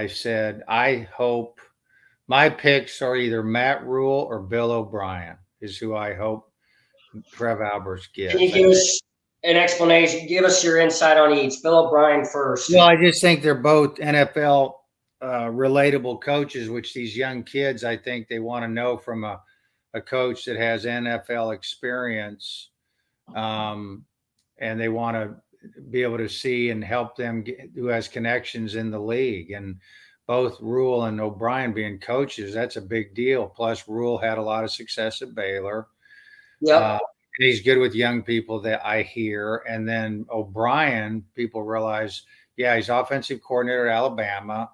I said, I hope my picks are either Matt Rule or Bill O'Brien is who I hope Trev Alberts Can you gets. give us an explanation? Give us your insight on each. Bill O'Brien first. Well, I just think they're both NFL relatable coaches, which these young kids, I think they want to know from a coach that has NFL experience. And they want to be able to see and help them who has connections in the league. And both Rule and O'Brien being coaches, that's a big deal. Plus, Rule had a lot of success at Baylor. Yep. And he's good with young people that I hear. And then O'Brien, people realize, yeah, he's offensive coordinator at Alabama.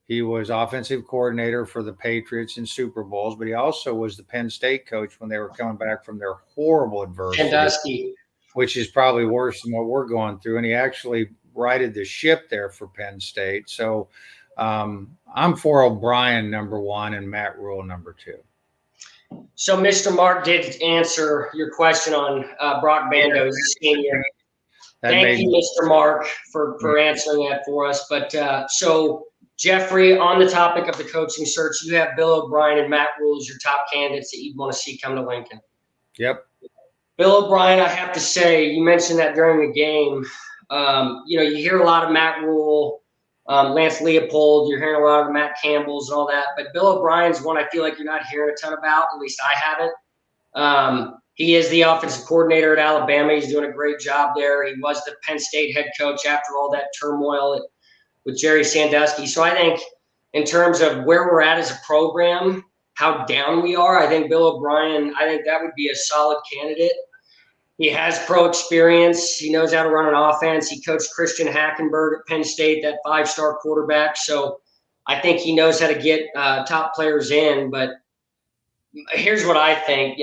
He was offensive coordinator for the Patriots in Super Bowls, but he also was the Penn State coach when they were coming back from their horrible adversity. Sandusky. Which is probably worse than what we're going through. And he actually righted the ship there for Penn State. So I'm for O'Brien, number one, and Matt Rule, number two. So Mr. Mark did answer your question on Brock Bando. He's a senior. Thank you, Mr. Mark, for answering that for us. But so, Jeffrey, on the topic of the coaching search, you have Bill O'Brien and Matt Rule as your top candidates that you'd want to see come to Lincoln. Yep. Bill O'Brien, I have to say, you mentioned that during the game. You hear a lot of Matt Rule, Lance Leopold. You're hearing a lot of Matt Campbell's and all that. But Bill O'Brien's one I feel like you're not hearing a ton about. At least I haven't. He is the offensive coordinator at Alabama. He's doing a great job there. He was the Penn State head coach after all that turmoil with Jerry Sandusky. So I think in terms of where we're at as a program, how down we are, I think Bill O'Brien, I think that would be a solid candidate. He has pro experience. He knows how to run an offense. He coached Christian Hackenberg at Penn State, that 5-star quarterback. So I think he knows how to get top players in. But here's what I think.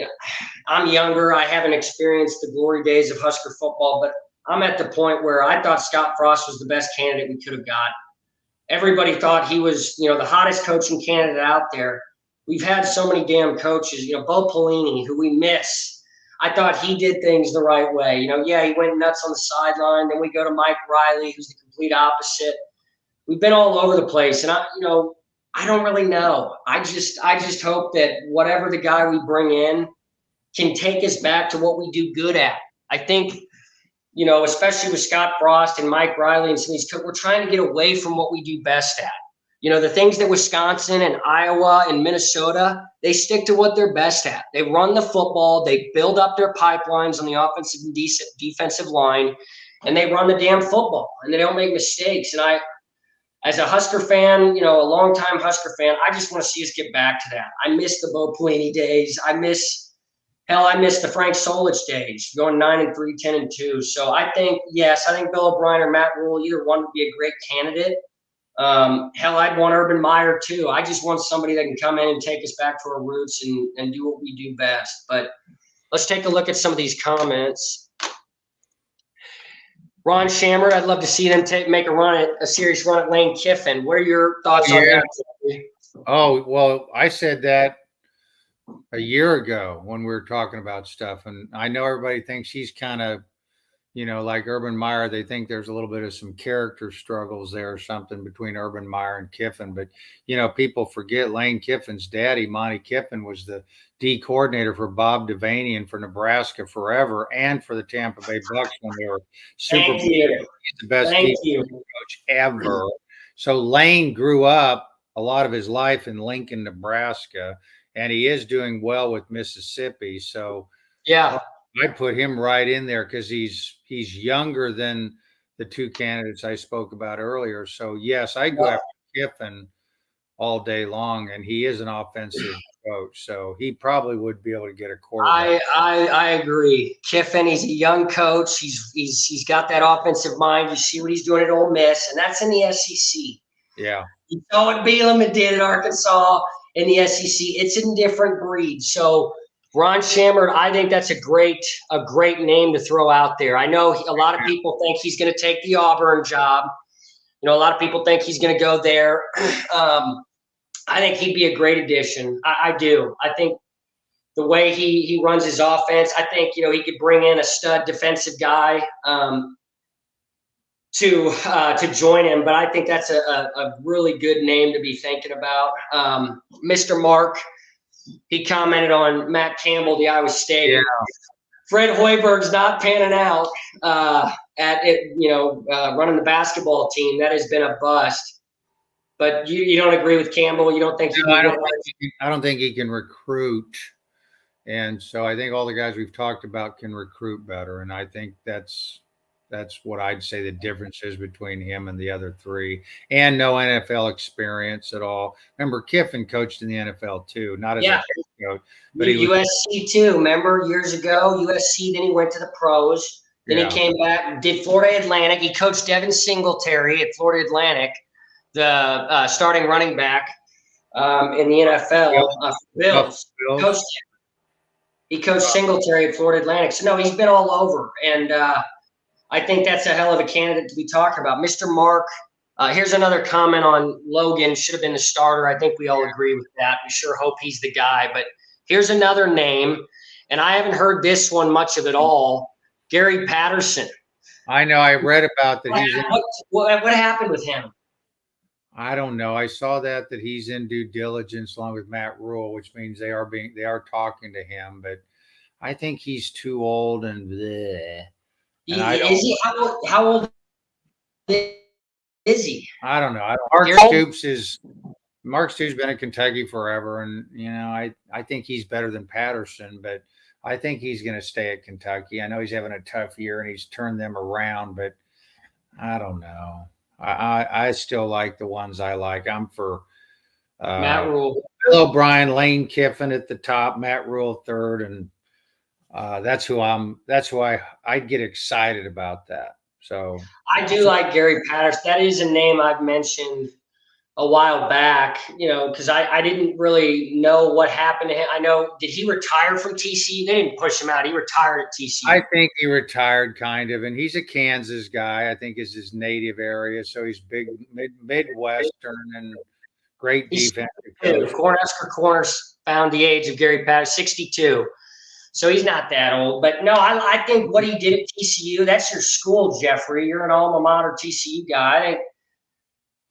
I'm younger. I haven't experienced the glory days of Husker football, but I'm at the point where I thought Scott Frost was the best candidate we could have got. Everybody thought he was, the hottest coaching candidate out there. We've had so many damn coaches, Bo Pelini, who we miss. I thought he did things the right way. He went nuts on the sideline. Then we go to Mike Riley, who's the complete opposite. We've been all over the place. And I don't really know. I just hope that whatever the guy we bring in can take us back to what we do good at. I think, especially with Scott Frost and Mike Riley and some of these coaches, we're trying to get away from what we do best at. The things that Wisconsin and Iowa and Minnesota, they stick to what they're best at. They run the football. They build up their pipelines on the offensive and defensive line, and they run the damn football, and they don't make mistakes. And I, as a Husker fan, a longtime Husker fan, I just want to see us get back to that. I miss the Bo Pelini days. I miss the Frank Solich days, going 9-3, 10-2. So I think Bill O'Brien or Matt Rule, either one would be a great candidate. I'd want Urban Meyer too. I just want somebody that can come in and take us back to our roots and do what we do best. But let's take a look at some of these comments. Ron Shammer, I'd love to see them make a serious run at Lane Kiffin. What are your thoughts on that? Oh, well, I said that a year ago when we were talking about stuff. And I know everybody thinks he's kind of, like Urban Meyer, they think there's a little bit of some character struggles there or something between Urban Meyer and Kiffin. But, people forget Lane Kiffin's daddy, Monty Kiffin, was the D coordinator for Bob Devaney for Nebraska forever and for the Tampa Bay Bucks when they were Super Bowl. He's the best coach ever. So Lane grew up a lot of his life in Lincoln, Nebraska, and he is doing well with Mississippi. So, yeah. I put him right in there because he's younger than the two candidates I spoke about earlier. So, yes, I go after Kiffin all day long, and he is an offensive coach. So he probably would be able to get a quarterback. I agree. Kiffin, he's a young coach. He's got that offensive mind. You see what he's doing at Ole Miss, and that's in the SEC. Yeah. You saw what Bielema did at Arkansas in the SEC. It's a different breed. So Ron Shammer, I think that's a great name to throw out there. I know a lot of people think he's going to take the Auburn job. A lot of people think he's going to go there. I think he'd be a great addition. I do. I think the way he runs his offense, I think, he could bring in a stud defensive guy. to join him. But I think that's a really good name to be thinking about. Mr. Mark, he commented on Matt Campbell, the Iowa State. Yeah. Fred Hoiberg's not panning out at it, running the basketball team. That has been a bust. But you don't agree with Campbell? You don't think he No, can I don't think he can recruit. And so I think all the guys we've talked about can recruit better. And I think that's what I'd say the difference is between him and the other three. And no NFL experience at all. Remember, Kiffin coached in the NFL too, not as a head coach, but he was, USC too. Remember years ago, USC. Then he went to the pros. Then he came back, did Florida Atlantic. He coached Devin Singletary at Florida Atlantic, the starting running back in the NFL. Bills. He coached Singletary at Florida Atlantic. So no, he's been all over, and I think that's a hell of a candidate to be talking about. Mr. Mark. Here's another comment on Logan. Should have been the starter. I think we all agree with that. We sure hope he's the guy. But here's another name, and I haven't heard this one much of it all. Gary Patterson. I know. I read about that. What happened with him? I don't know. I saw that he's in due diligence along with Matt Rule, which means they are talking to him. But I think he's too old and bleh. How old is he? I don't know. Mark Stoops been in Kentucky forever, and I think he's better than Patterson, but I think he's going to stay at Kentucky. I know he's having a tough year and he's turned them around, but I don't know. I still like the ones I like. I'm for Matt Rule, Bill O'Brien, Lane Kiffin at the top, Matt Rule third, and that's who I get excited about that. So I do like Gary Patterson. That is a name I've mentioned a while back, because I didn't really know what happened to him. I know, did he retire from TCU? They didn't push him out. He retired at TCU. I think he retired kind of, and he's a Kansas guy, I think is his native area. So he's big, Midwestern and great defensive coach. Cornhusker Corners found the age of Gary Patterson, 62. So he's not that old. But no, I think what he did at TCU, that's your school, Jeffrey. You're an alma mater TCU guy.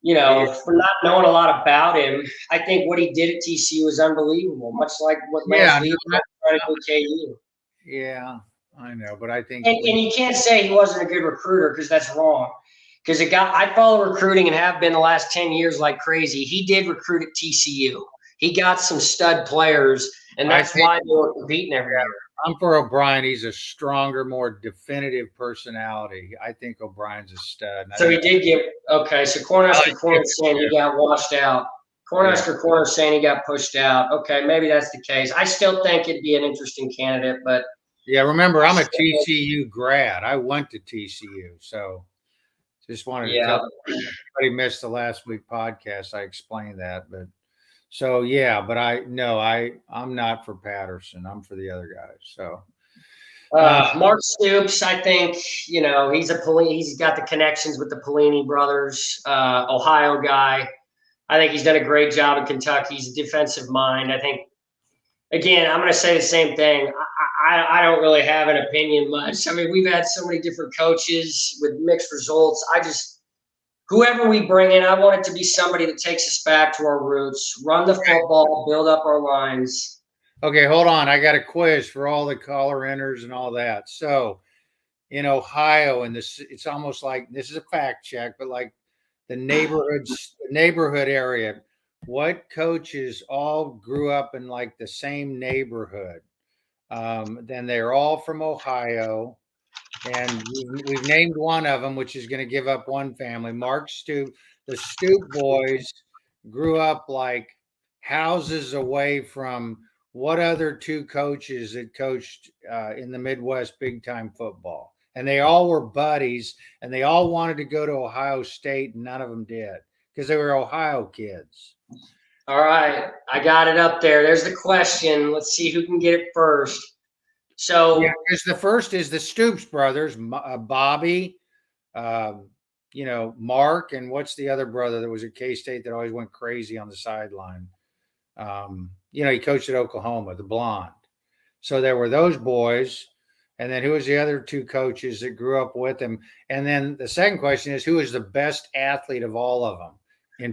I think, for not knowing a lot about him, I think what he did at TCU was unbelievable, much like what Lance Lee tried to do at KU. Yeah, I know, but I think and you can't say he wasn't a good recruiter, because that's wrong. Because I follow recruiting and have been the last 10 years like crazy. He did recruit at TCU. He got some stud players, and that's why they were competing every year. I'm for O'Brien. He's a stronger, more definitive personality. I think O'Brien's a stud. So he did get – okay, so Cornhusker Corner's saying he got washed out. Cornhusker Corner's saying he got pushed out. Okay, maybe that's the case. I still think it'd be an interesting candidate, but – yeah, remember, I'm a TCU grad. I went to TCU, so just wanted to tell everybody missed the last week podcast. I explained that, but – so but I'm not for Patterson. I'm for the other guys. So Mark Stoops, I think he's got the connections with the Pelini brothers, Ohio guy. I think he's done a great job in Kentucky. He's a defensive mind. I think, again, I'm going to say the same thing. I don't really have an opinion much. I mean, we've had so many different coaches with mixed results. Whoever we bring in, I want it to be somebody that takes us back to our roots, run the football, build up our lines. Okay, hold on. I got a quiz for all the caller inners and all that. So in Ohio, and it's almost like, this is a fact check, but like the neighborhood area, what coaches all grew up in like the same neighborhood? Then they're all from Ohio. And we've named one of them, which is going to give up one family. Mark Stoop. The Stoop boys grew up like houses away from what other two coaches that coached in the Midwest big time football? And they all were buddies, and they all wanted to go to Ohio State, and none of them did because they were Ohio kids. All right. I got it up there. There's the question. Let's see who can get it first. So, because the first is the Stoops brothers, Bobby, Mark, and what's the other brother that was at K-State that always went crazy on the sideline? He coached at Oklahoma, the blonde. So there were those boys, And then who was the other two coaches that grew up with him? And then the second question is, who is the best athlete of all of them?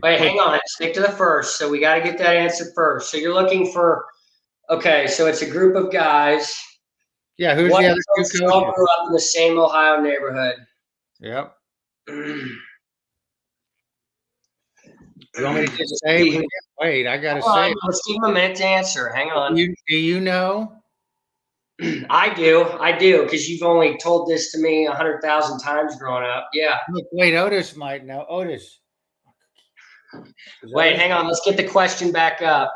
Wait, hang on. Stick to the first. So we got to get that answer first. So you're looking for, okay, so it's a group of guys. Yeah, who's the other two coaches? All grew up in the same Ohio neighborhood. Yep. You want me to just say? Wait, I got to say. Let's give him a minute to answer. Hang on. Do you know? I do, because you've only told this to me 100,000 times growing up. Yeah. Look, wait, Otis might know. Otis. Wait, hang on. Let's get the question back up.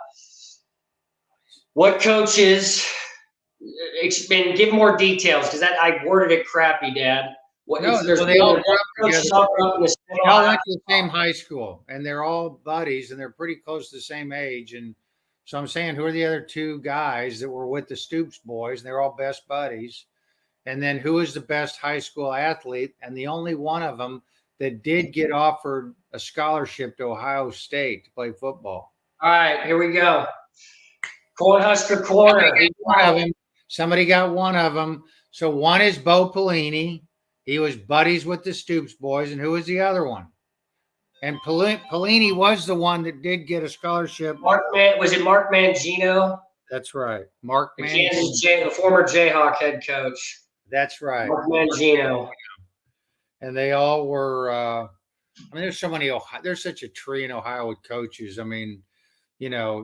What coaches? Give more details, because I worded it crappy, Dad. They all grew up together. They all went to the same high school, and they're all buddies, and they're pretty close to the same age. And so I'm saying, who are the other two guys that were with the Stoops boys? And they're all best buddies. And then who is the best high school athlete? And the only one of them that did get offered a scholarship to Ohio State to play football. All right, here we go. Cornhusker Corner. Somebody got one of them. So one is Bo Pelini. He was buddies with the Stoops boys. And who was the other one? And Pelini was the one that did get a scholarship. Was it Mark Mangino? That's right. Mark Mangino. The former Jayhawk head coach. That's right. Mark Mangino. And they all were there's so many there's such a tree in Ohio with coaches. I mean,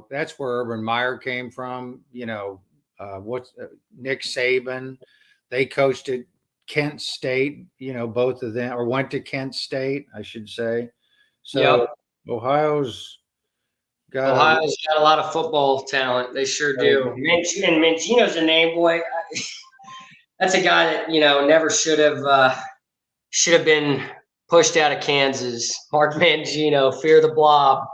that's where Urban Meyer came from. Nick Saban. They coached at Kent State, both of them, or went to Kent State, I should say. So yep. Ohio's got a lot of football talent. They sure do. And Mangino's a name, boy. That's a guy that never should have been pushed out of Kansas. Mark Mangino, fear the blob.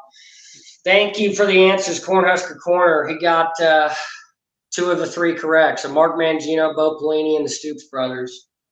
Thank you for the answers, Cornhusker Corner. He got 2 of the 3 correct. So Mark Mangino, Bo Pelini, and the Stoops brothers.